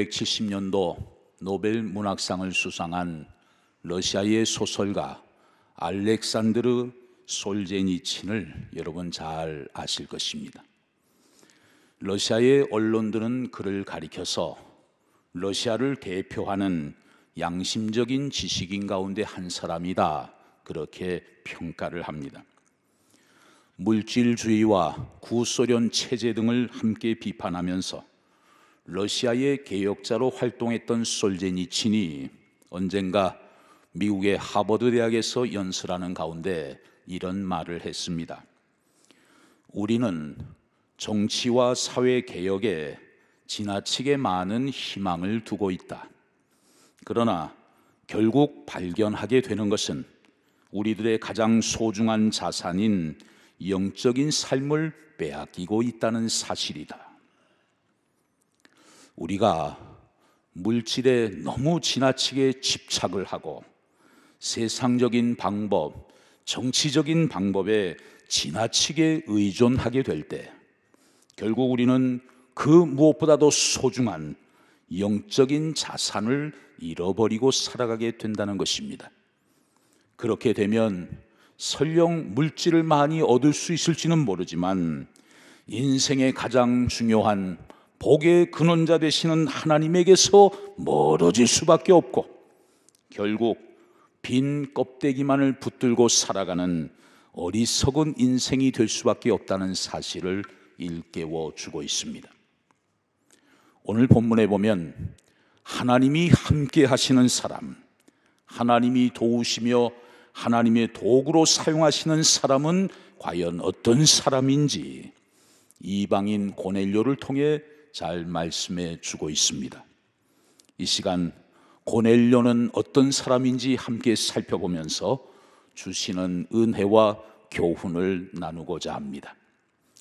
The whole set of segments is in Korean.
1970년도 노벨 문학상을 수상한 러시아의 소설가 알렉산드르 솔제니친을 여러분 잘 아실 것입니다. 러시아의 언론들은 그를 가리켜서 러시아를 대표하는 양심적인 지식인 가운데 한 사람이다, 그렇게 평가를 합니다. 물질주의와 구소련 체제 등을 함께 비판하면서 러시아의 개혁자로 활동했던 솔제니친이 언젠가 미국의 하버드 대학에서 연설하는 가운데 이런 말을 했습니다. 우리는 정치와 사회 개혁에 지나치게 많은 희망을 두고 있다. 그러나 결국 발견하게 되는 것은 우리들의 가장 소중한 자산인 영적인 삶을 빼앗기고 있다는 사실이다. 우리가 물질에 너무 지나치게 집착을 하고 세상적인 방법, 정치적인 방법에 지나치게 의존하게 될 때 결국 우리는 그 무엇보다도 소중한 영적인 자산을 잃어버리고 살아가게 된다는 것입니다. 그렇게 되면 설령 물질을 많이 얻을 수 있을지는 모르지만 인생의 가장 중요한 복의 근원자 되시는 하나님에게서 멀어질 수밖에 없고 결국 빈 껍데기만을 붙들고 살아가는 어리석은 인생이 될 수밖에 없다는 사실을 일깨워 주고 있습니다. 오늘 본문에 보면 하나님이 함께 하시는 사람, 하나님이 도우시며 하나님의 도구로 사용하시는 사람은 과연 어떤 사람인지 이방인 고넬료를 통해 잘 말씀해 주고 있습니다. 이 시간 고넬료는 어떤 사람인지 함께 살펴보면서 주시는 은혜와 교훈을 나누고자 합니다.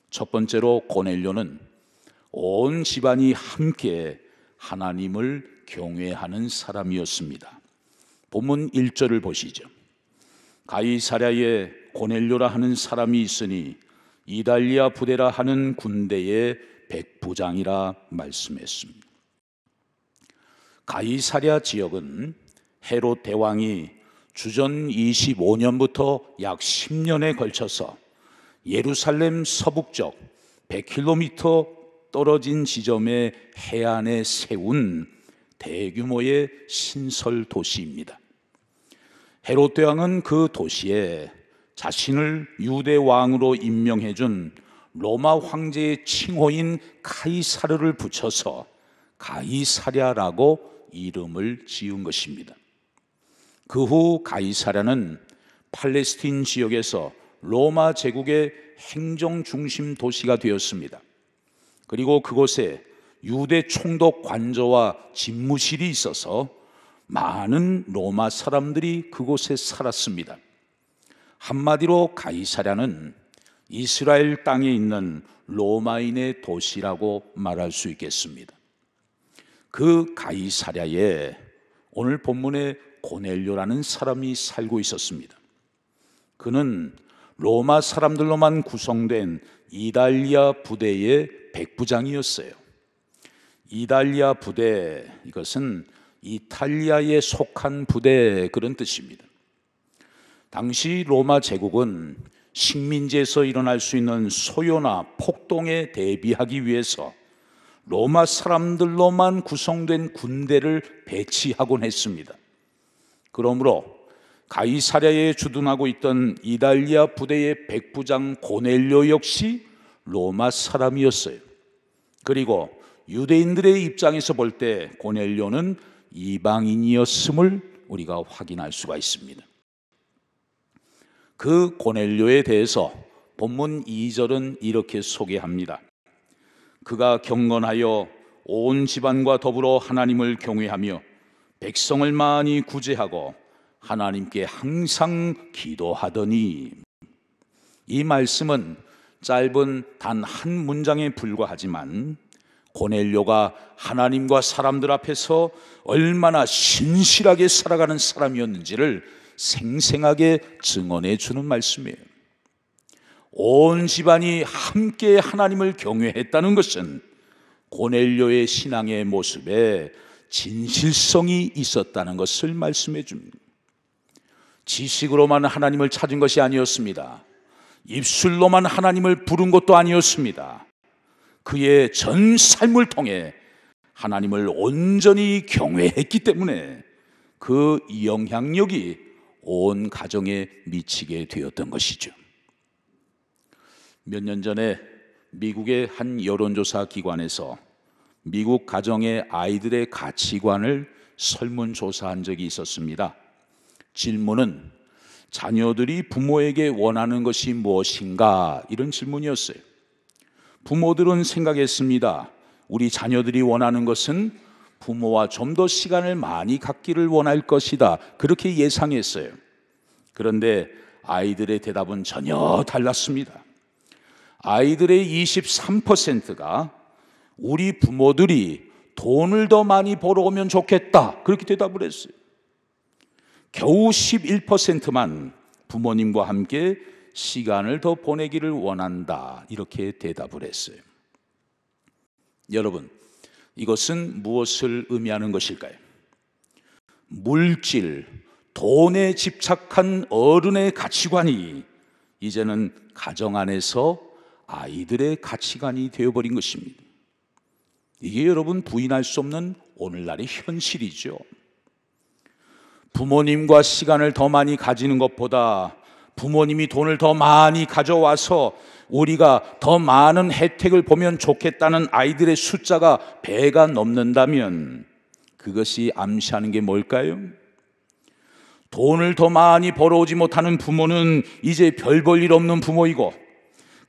첫 번째로 고넬료는 온 집안이 함께 하나님을 경외하는 사람이었습니다. 본문 1절을 보시죠. 가이사랴에 고넬료라 하는 사람이 있으니 이달리아 부대라 하는 군대의 백부장이라 말씀했습니다. 가이사랴 지역은 헤롯 대왕이 주전 25년부터 약 10년에 걸쳐서 예루살렘 서북쪽 100km 떨어진 지점의 해안에 세운 대규모의 신설 도시입니다. 헤롯 대왕은 그 도시에 자신을 유대 왕으로 임명해 준 로마 황제의 칭호인 카이사르를 붙여서 가이사랴라고 이름을 지은 것입니다. 그 후 가이사랴는 팔레스틴 지역에서 로마 제국의 행정 중심 도시가 되었습니다. 그리고 그곳에 유대 총독 관저와 집무실이 있어서 많은 로마 사람들이 그곳에 살았습니다. 한마디로 가이사랴는 이스라엘 땅에 있는 로마인의 도시라고 말할 수 있겠습니다. 그 가이사랴에 오늘 본문에 고넬료라는 사람이 살고 있었습니다. 그는 로마 사람들로만 구성된 이달리아 부대의 백부장이었어요. 이달리아 부대, 이것은 이탈리아에 속한 부대, 그런 뜻입니다. 당시 로마 제국은 식민지에서 일어날 수 있는 소요나 폭동에 대비하기 위해서 로마 사람들로만 구성된 군대를 배치하곤 했습니다. 그러므로 가이사랴에 주둔하고 있던 이달리아 부대의 백부장 고넬료 역시 로마 사람이었어요. 그리고 유대인들의 입장에서 볼 때 고넬료는 이방인이었음을 우리가 확인할 수가 있습니다. 그 고넬료에 대해서 본문 2절은 이렇게 소개합니다. 그가 경건하여 온 집안과 더불어 하나님을 경외하며 백성을 많이 구제하고 하나님께 항상 기도하더니. 이 말씀은 짧은 단 한 문장에 불과하지만 고넬료가 하나님과 사람들 앞에서 얼마나 신실하게 살아가는 사람이었는지를 생생하게 증언해 주는 말씀이에요. 온 집안이 함께 하나님을 경외했다는 것은 고넬료의 신앙의 모습에 진실성이 있었다는 것을 말씀해 줍니다. 지식으로만 하나님을 찾은 것이 아니었습니다. 입술로만 하나님을 부른 것도 아니었습니다. 그의 전 삶을 통해 하나님을 온전히 경외했기 때문에 그 영향력이 온 가정에 미치게 되었던 것이죠. 몇 년 전에 미국의 한 여론조사 기관에서 미국 가정의 아이들의 가치관을 설문조사한 적이 있었습니다. 질문은 자녀들이 부모에게 원하는 것이 무엇인가? 이런 질문이었어요. 부모들은 생각했습니다. 우리 자녀들이 원하는 것은 부모와 좀 더 시간을 많이 갖기를 원할 것이다. 그렇게 예상했어요. 그런데 아이들의 대답은 전혀 달랐습니다. 아이들의 23%가 우리 부모들이 돈을 더 많이 벌어오면 좋겠다. 그렇게 대답을 했어요. 겨우 11%만 부모님과 함께 시간을 더 보내기를 원한다. 이렇게 대답을 했어요. 여러분, 이것은 무엇을 의미하는 것일까요? 물질, 돈에 집착한 어른의 가치관이 이제는 가정 안에서 아이들의 가치관이 되어버린 것입니다. 이게 여러분 부인할 수 없는 오늘날의 현실이죠. 부모님과 시간을 더 많이 가지는 것보다 부모님이 돈을 더 많이 가져와서 우리가 더 많은 혜택을 보면 좋겠다는 아이들의 숫자가 배가 넘는다면 그것이 암시하는 게 뭘까요? 돈을 더 많이 벌어오지 못하는 부모는 이제 별 볼 일 없는 부모이고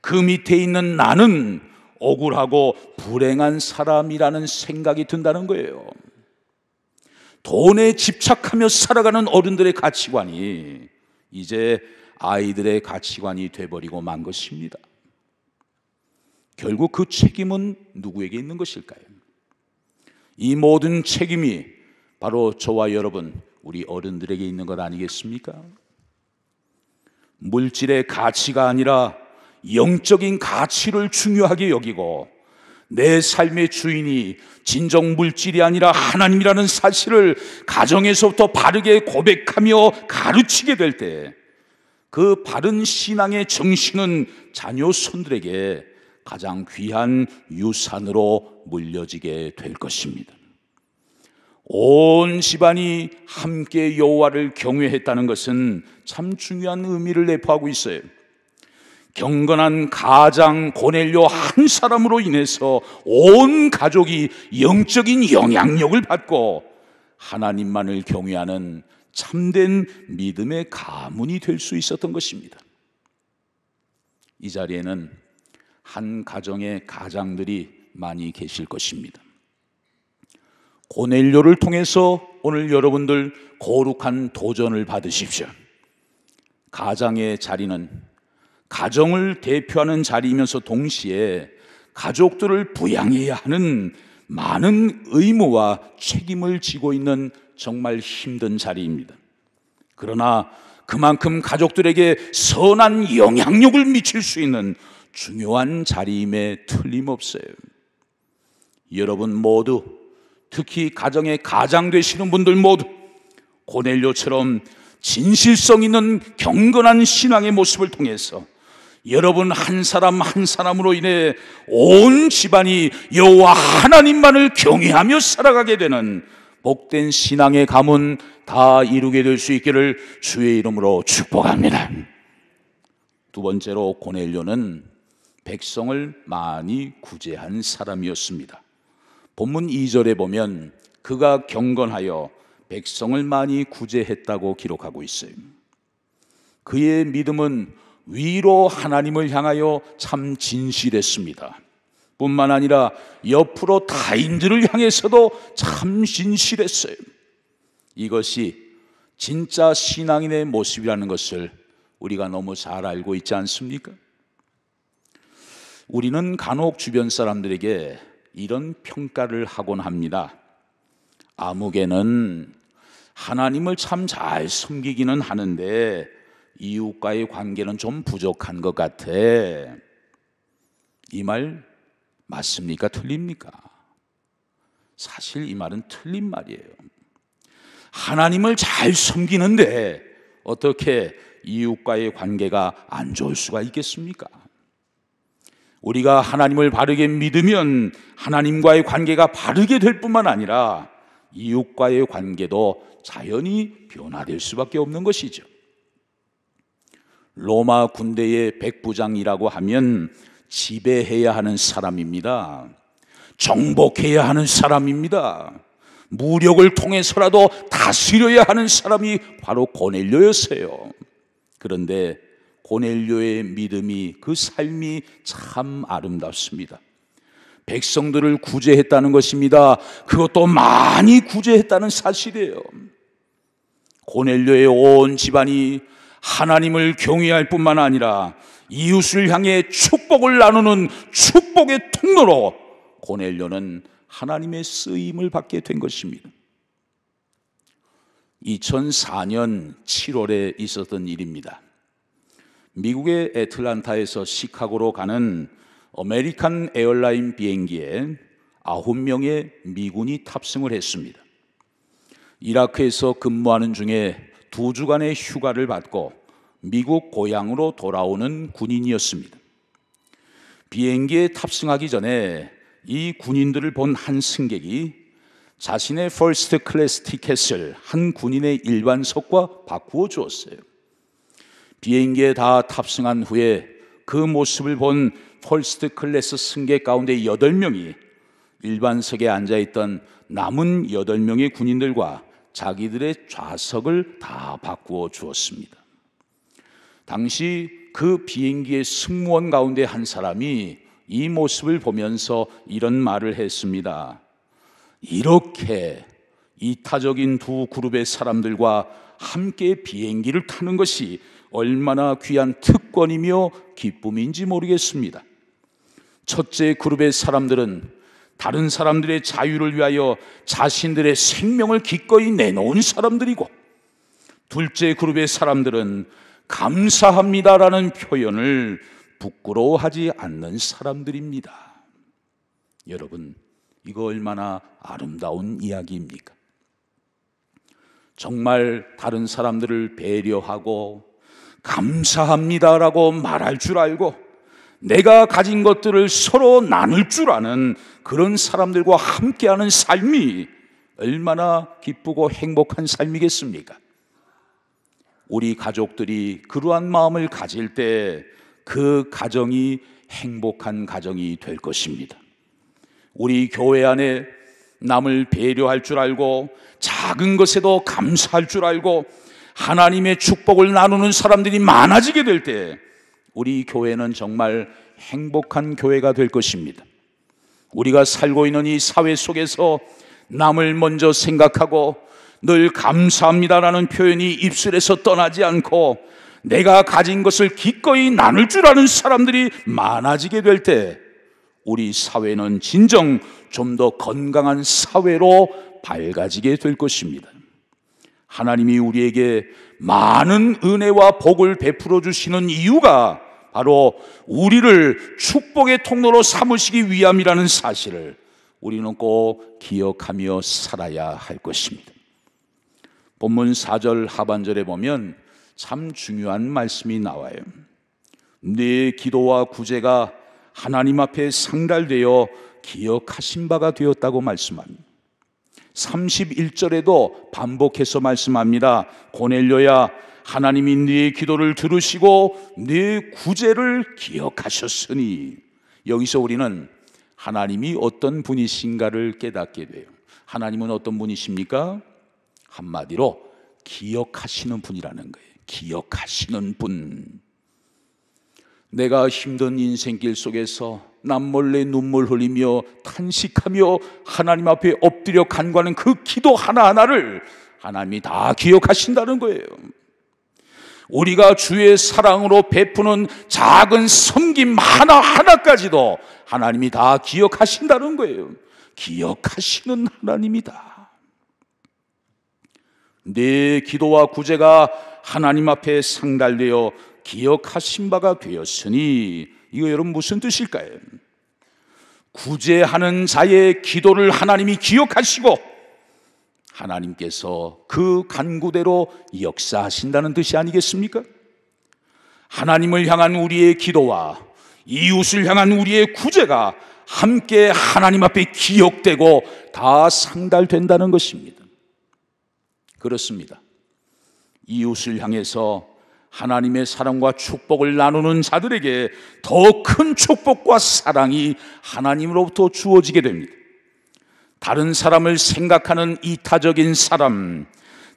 그 밑에 있는 나는 억울하고 불행한 사람이라는 생각이 든다는 거예요. 돈에 집착하며 살아가는 어른들의 가치관이 이제 아이들의 가치관이 돼버리고 만 것입니다. 결국 그 책임은 누구에게 있는 것일까요? 이 모든 책임이 바로 저와 여러분, 우리 어른들에게 있는 것 아니겠습니까? 물질의 가치가 아니라 영적인 가치를 중요하게 여기고 내 삶의 주인이 진정 물질이 아니라 하나님이라는 사실을 가정에서부터 바르게 고백하며 가르치게 될 때 그 바른 신앙의 정신은 자녀 손들에게 가장 귀한 유산으로 물려지게 될 것입니다. 온 집안이 함께 여호와를 경외했다는 것은 참 중요한 의미를 내포하고 있어요. 경건한 가장 고넬료 한 사람으로 인해서 온 가족이 영적인 영향력을 받고 하나님만을 경외하는 참된 믿음의 가문이 될 수 있었던 것입니다. 이 자리에는 한 가정의 가장들이 많이 계실 것입니다. 고넬료를 통해서 오늘 여러분들 거룩한 도전을 받으십시오. 가장의 자리는 가정을 대표하는 자리이면서 동시에 가족들을 부양해야 하는 많은 의무와 책임을 지고 있는 정말 힘든 자리입니다. 그러나 그만큼 가족들에게 선한 영향력을 미칠 수 있는 중요한 자리임에 틀림없어요. 여러분 모두, 특히 가정의 가장 되시는 분들 모두 고넬료처럼 진실성 있는 경건한 신앙의 모습을 통해서 여러분 한 사람 한 사람으로 인해 온 집안이 여호와 하나님만을 경외하며 살아가게 되는 복된 신앙의 가문 다 이루게 될 수 있기를 주의 이름으로 축복합니다. 두 번째로 고넬료는 백성을 많이 구제한 사람이었습니다. 본문 2절에 보면 그가 경건하여 백성을 많이 구제했다고 기록하고 있어요. 그의 믿음은 위로 하나님을 향하여 참 진실했습니다. 뿐만 아니라 옆으로 타인들을 향해서도 참 진실했어요. 이것이 진짜 신앙인의 모습이라는 것을 우리가 너무 잘 알고 있지 않습니까? 우리는 간혹 주변 사람들에게 이런 평가를 하곤 합니다. 아무개는 하나님을 참 잘 섬기기는 하는데 이웃과의 관계는 좀 부족한 것 같아. 이 말 맞습니까? 틀립니까? 사실 이 말은 틀린 말이에요. 하나님을 잘 섬기는데 어떻게 이웃과의 관계가 안 좋을 수가 있겠습니까? 우리가 하나님을 바르게 믿으면 하나님과의 관계가 바르게 될 뿐만 아니라 이웃과의 관계도 자연히 변화될 수밖에 없는 것이죠. 로마 군대의 백부장이라고 하면 지배해야 하는 사람입니다. 정복해야 하는 사람입니다. 무력을 통해서라도 다스려야 하는 사람이 바로 고넬료였어요. 그런데 고넬료의 믿음이, 그 삶이 참 아름답습니다. 백성들을 구제했다는 것입니다. 그것도 많이 구제했다는 사실이에요. 고넬료의 온 집안이 하나님을 경외할 뿐만 아니라 이웃을 향해 축복을 나누는 축복의 통로로 고넬료는 하나님의 쓰임을 받게 된 것입니다. 2004년 7월에 있었던 일입니다. 미국의 애틀란타에서 시카고로 가는 아메리칸 에어라인 비행기에 9명의 미군이 탑승을 했습니다. 이라크에서 근무하는 중에 2주간의 휴가를 받고 미국 고향으로 돌아오는 군인이었습니다. 비행기에 탑승하기 전에 이 군인들을 본 한 승객이 자신의 퍼스트 클래스 티켓을 한 군인의 일반석과 바꾸어 주었어요. 비행기에 다 탑승한 후에 그 모습을 본 퍼스트 클래스 승객 가운데 8명이 일반석에 앉아있던 남은 8명의 군인들과 자기들의 좌석을 다 바꾸어 주었습니다. 당시 그 비행기의 승무원 가운데 한 사람이 이 모습을 보면서 이런 말을 했습니다. 이렇게 이타적인 두 그룹의 사람들과 함께 비행기를 타는 것이 얼마나 귀한 특권이며 기쁨인지 모르겠습니다. 첫째 그룹의 사람들은 다른 사람들의 자유를 위하여 자신들의 생명을 기꺼이 내놓은 사람들이고, 둘째 그룹의 사람들은 감사합니다라는 표현을 부끄러워하지 않는 사람들입니다. 여러분, 이거 얼마나 아름다운 이야기입니까? 정말 다른 사람들을 배려하고 감사합니다라고 말할 줄 알고 내가 가진 것들을 서로 나눌 줄 아는 그런 사람들과 함께하는 삶이 얼마나 기쁘고 행복한 삶이겠습니까? 우리 가족들이 그러한 마음을 가질 때 그 가정이 행복한 가정이 될 것입니다. 우리 교회 안에 남을 배려할 줄 알고 작은 것에도 감사할 줄 알고 하나님의 축복을 나누는 사람들이 많아지게 될 때 우리 교회는 정말 행복한 교회가 될 것입니다. 우리가 살고 있는 이 사회 속에서 남을 먼저 생각하고 늘 감사합니다라는 표현이 입술에서 떠나지 않고 내가 가진 것을 기꺼이 나눌 줄 아는 사람들이 많아지게 될 때 우리 사회는 진정 좀 더 건강한 사회로 밝아지게 될 것입니다. 하나님이 우리에게 많은 은혜와 복을 베풀어 주시는 이유가 바로 우리를 축복의 통로로 삼으시기 위함이라는 사실을 우리는 꼭 기억하며 살아야 할 것입니다. 본문 4절 하반절에 보면 참 중요한 말씀이 나와요. 네 기도와 구제가 하나님 앞에 상달되어 기억하신 바가 되었다고 말씀합니다. 31절에도 반복해서 말씀합니다. 고넬료야, 하나님이 네 기도를 들으시고 네 구제를 기억하셨으니. 여기서 우리는 하나님이 어떤 분이신가를 깨닫게 돼요. 하나님은 어떤 분이십니까? 한마디로 기억하시는 분이라는 거예요. 기억하시는 분. 내가 힘든 인생길 속에서 남몰래 눈물 흘리며 탄식하며 하나님 앞에 엎드려 간구하는 그 기도 하나하나를 하나님이 다 기억하신다는 거예요. 우리가 주의 사랑으로 베푸는 작은 섬김 하나하나까지도 하나님이 다 기억하신다는 거예요. 기억하시는 하나님이다. 내 기도와 구제가 하나님 앞에 상달되어 기억하신 바가 되었으니, 이거 여러분 무슨 뜻일까요? 구제하는 자의 기도를 하나님이 기억하시고 하나님께서 그 간구대로 역사하신다는 뜻이 아니겠습니까? 하나님을 향한 우리의 기도와 이웃을 향한 우리의 구제가 함께 하나님 앞에 기억되고 다 상달된다는 것입니다. 그렇습니다. 이웃을 향해서 하나님의 사랑과 축복을 나누는 자들에게 더 큰 축복과 사랑이 하나님으로부터 주어지게 됩니다. 다른 사람을 생각하는 이타적인 사람,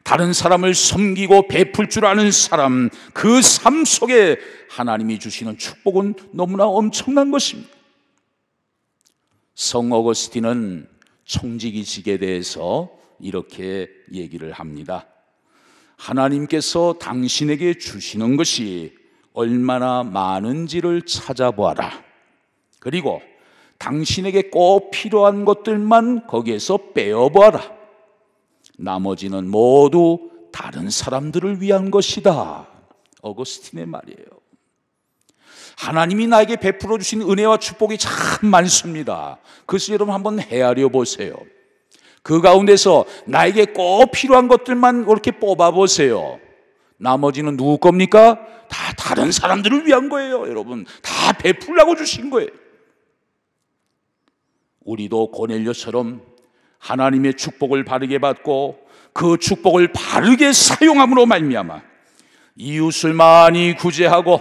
다른 사람을 섬기고 베풀 줄 아는 사람, 그 삶 속에 하나님이 주시는 축복은 너무나 엄청난 것입니다. 성 어거스틴은 청지기직에 대해서 이렇게 얘기를 합니다. 하나님께서 당신에게 주시는 것이 얼마나 많은지를 찾아보아라. 그리고 당신에게 꼭 필요한 것들만 거기에서 빼어보아라. 나머지는 모두 다른 사람들을 위한 것이다. 어거스틴의 말이에요. 하나님이 나에게 베풀어 주신 은혜와 축복이 참 많습니다. 그래서 여러분 한번 헤아려 보세요. 그 가운데서 나에게 꼭 필요한 것들만 그렇게 뽑아보세요. 나머지는 누구 겁니까? 다 다른 사람들을 위한 거예요. 여러분, 다 베풀라고 주신 거예요. 우리도 고넬료처럼 하나님의 축복을 바르게 받고 그 축복을 바르게 사용함으로 말미암아 이웃을 많이 구제하고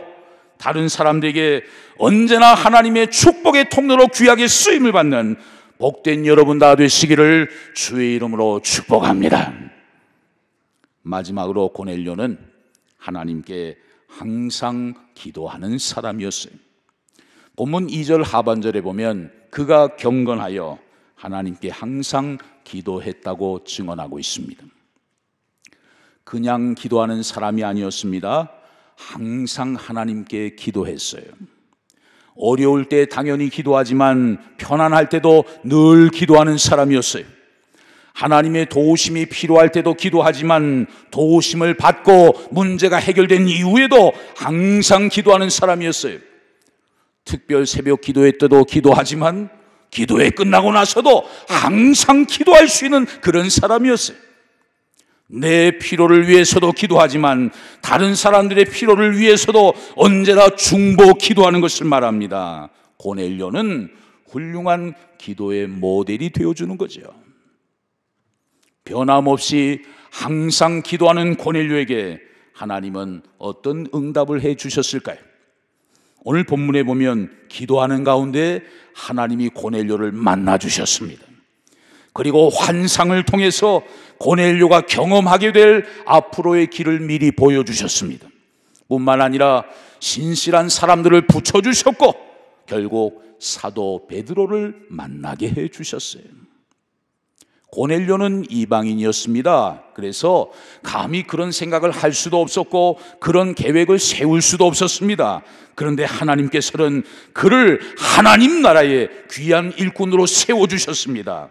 다른 사람들에게 언제나 하나님의 축복의 통로로 귀하게 쓰임을 받는 복된 여러분 다 되시기를 주의 이름으로 축복합니다. 마지막으로 고넬료는 하나님께 항상 기도하는 사람이었어요. 본문 2절 하반절에 보면 그가 경건하여 하나님께 항상 기도했다고 증언하고 있습니다. 그냥 기도하는 사람이 아니었습니다. 항상 하나님께 기도했어요. 어려울 때 당연히 기도하지만 편안할 때도 늘 기도하는 사람이었어요. 하나님의 도우심이 필요할 때도 기도하지만 도우심을 받고 문제가 해결된 이후에도 항상 기도하는 사람이었어요. 특별 새벽 기도회 때도 기도하지만 기도회 끝나고 나서도 항상 기도할 수 있는 그런 사람이었어요. 내 필요를 위해서도 기도하지만 다른 사람들의 필요를 위해서도 언제나 중보 기도하는 것을 말합니다. 고넬료는 훌륭한 기도의 모델이 되어주는 거죠. 변함없이 항상 기도하는 고넬료에게 하나님은 어떤 응답을 해 주셨을까요? 오늘 본문에 보면 기도하는 가운데 하나님이 고넬료를 만나 주셨습니다. 그리고 환상을 통해서 고넬료가 경험하게 될 앞으로의 길을 미리 보여주셨습니다. 뿐만 아니라 신실한 사람들을 붙여주셨고 결국 사도 베드로를 만나게 해주셨어요. 고넬료는 이방인이었습니다. 그래서 감히 그런 생각을 할 수도 없었고 그런 계획을 세울 수도 없었습니다. 그런데 하나님께서는 그를 하나님 나라의 귀한 일꾼으로 세워주셨습니다.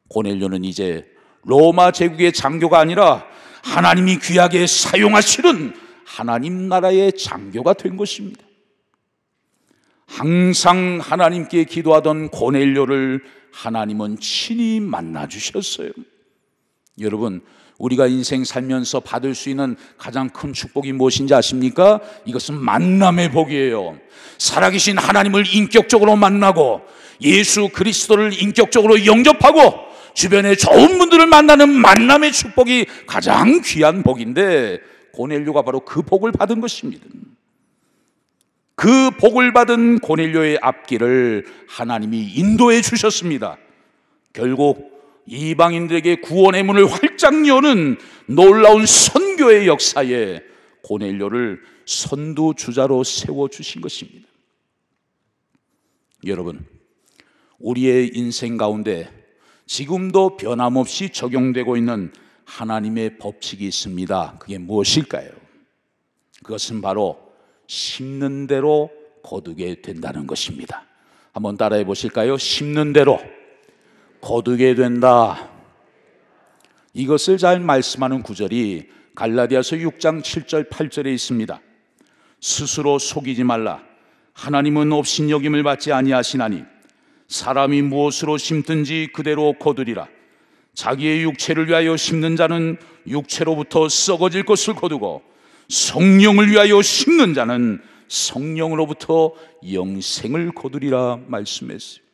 고넬료는 이제 로마 제국의 장교가 아니라 하나님이 귀하게 사용하시는 하나님 나라의 장교가 된 것입니다. 항상 하나님께 기도하던 고넬료를 하나님은 친히 만나 주셨어요. 여러분, 우리가 인생 살면서 받을 수 있는 가장 큰 축복이 무엇인지 아십니까? 이것은 만남의 복이에요. 살아계신 하나님을 인격적으로 만나고 예수 그리스도를 인격적으로 영접하고 주변에 좋은 분들을 만나는 만남의 축복이 가장 귀한 복인데 고넬료가 바로 그 복을 받은 것입니다. 그 복을 받은 고넬료의 앞길을 하나님이 인도해 주셨습니다. 결국 이방인들에게 구원의 문을 활짝 여는 놀라운 선교의 역사에 고넬료를 선두주자로 세워주신 것입니다. 여러분, 우리의 인생 가운데 지금도 변함없이 적용되고 있는 하나님의 법칙이 있습니다. 그게 무엇일까요? 그것은 바로 심는 대로 거두게 된다는 것입니다. 한번 따라해 보실까요? 심는 대로 거두게 된다. 이것을 잘 말씀하는 구절이 갈라디아서 6장 7절 8절에 있습니다. 스스로 속이지 말라. 하나님은 업신여김을 받지 아니하시나니 사람이 무엇으로 심든지 그대로 거두리라. 자기의 육체를 위하여 심는 자는 육체로부터 썩어질 것을 거두고, 성령을 위하여 심는 자는 성령으로부터 영생을 거두리라 말씀했어요.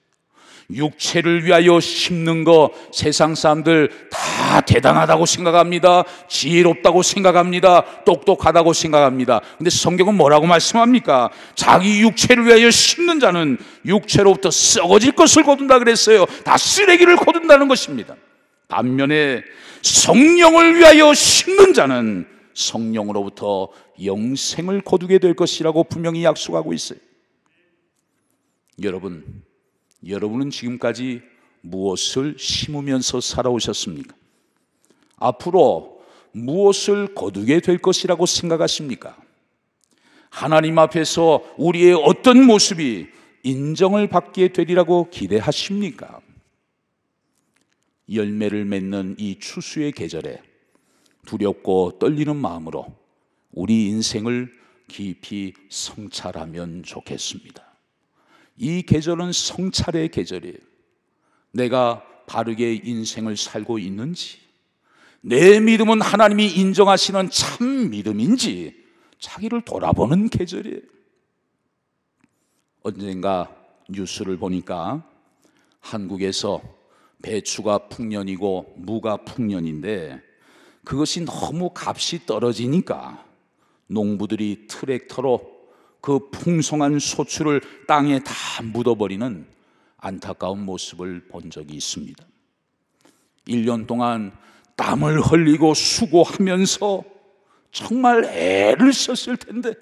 육체를 위하여 심는 거 세상 사람들 다 대단하다고 생각합니다. 지혜롭다고 생각합니다. 똑똑하다고 생각합니다. 근데 성경은 뭐라고 말씀합니까? 자기 육체를 위하여 심는 자는 육체로부터 썩어질 것을 거둔다 그랬어요. 다 쓰레기를 거둔다는 것입니다. 반면에 성령을 위하여 심는 자는 성령으로부터 영생을 거두게 될 것이라고 분명히 약속하고 있어요. 여러분은 지금까지 무엇을 심으면서 살아오셨습니까? 앞으로 무엇을 거두게 될 것이라고 생각하십니까? 하나님 앞에서 우리의 어떤 모습이 인정을 받게 되리라고 기대하십니까? 열매를 맺는 이 추수의 계절에 두렵고 떨리는 마음으로 우리 인생을 깊이 성찰하면 좋겠습니다. 이 계절은 성찰의 계절이에요. 내가 바르게 인생을 살고 있는지, 내 믿음은 하나님이 인정하시는 참 믿음인지 자기를 돌아보는 계절이에요. 언젠가 뉴스를 보니까 한국에서 배추가 풍년이고 무가 풍년인데 그것이 너무 값이 떨어지니까 농부들이 트랙터로 그 풍성한 소출을 땅에 다 묻어버리는 안타까운 모습을 본 적이 있습니다. 1년 동안 땀을 흘리고 수고하면서 정말 애를 썼을 텐데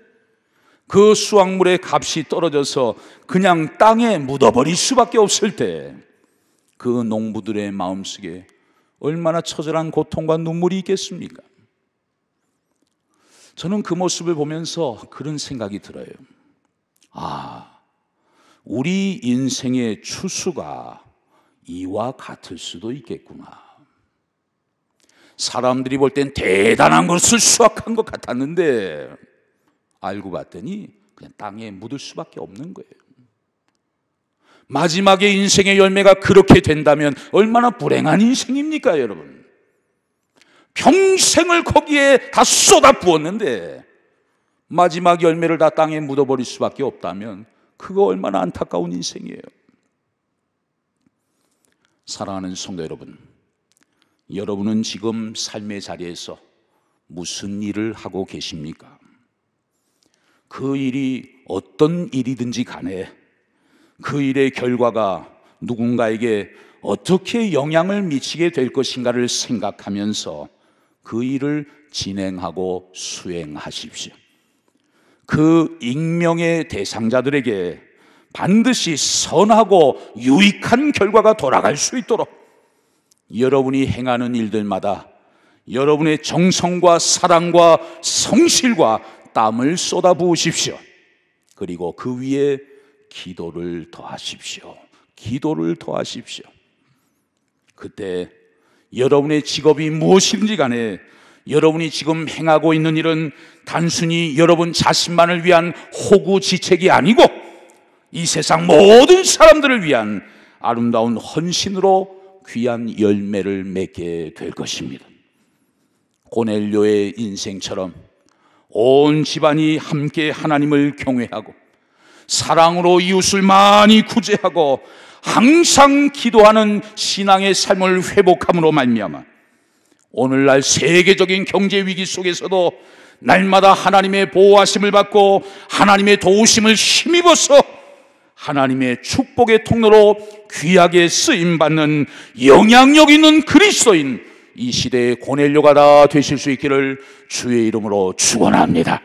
그 수확물의 값이 떨어져서 그냥 땅에 묻어버릴 수밖에 없을 때 그 농부들의 마음속에 얼마나 처절한 고통과 눈물이 있겠습니까? 저는 그 모습을 보면서 그런 생각이 들어요. 우리 인생의 추수가 이와 같을 수도 있겠구나. 사람들이 볼 땐 대단한 것을 수확한 것 같았는데 알고 봤더니 그냥 땅에 묻을 수밖에 없는 거예요. 마지막에 인생의 열매가 그렇게 된다면 얼마나 불행한 인생입니까, 여러분? 평생을 거기에 다 쏟아 부었는데 마지막 열매를 다 땅에 묻어버릴 수밖에 없다면 그거 얼마나 안타까운 인생이에요. 사랑하는 성도 여러분, 여러분은 지금 삶의 자리에서 무슨 일을 하고 계십니까? 그 일이 어떤 일이든지 간에 그 일의 결과가 누군가에게 어떻게 영향을 미치게 될 것인가를 생각하면서 그 일을 진행하고 수행하십시오. 그 익명의 대상자들에게 반드시 선하고 유익한 결과가 돌아갈 수 있도록 여러분이 행하는 일들마다 여러분의 정성과 사랑과 성실과 땀을 쏟아부으십시오. 그리고 그 위에 기도를 더하십시오. 기도를 더하십시오. 그때 여러분의 직업이 무엇이든지 간에 여러분이 지금 행하고 있는 일은 단순히 여러분 자신만을 위한 호구지책이 아니고 이 세상 모든 사람들을 위한 아름다운 헌신으로 귀한 열매를 맺게 될 것입니다. 고넬료의 인생처럼 온 집안이 함께 하나님을 경외하고 사랑으로 이웃을 많이 구제하고 항상 기도하는 신앙의 삶을 회복함으로 말미암아 오늘날 세계적인 경제 위기 속에서도 날마다 하나님의 보호하심을 받고 하나님의 도우심을 힘입어서 하나님의 축복의 통로로 귀하게 쓰임받는 영향력 있는 그리스도인 이 시대의 고넬료가 다 되실 수 있기를 주의 이름으로 축원합니다.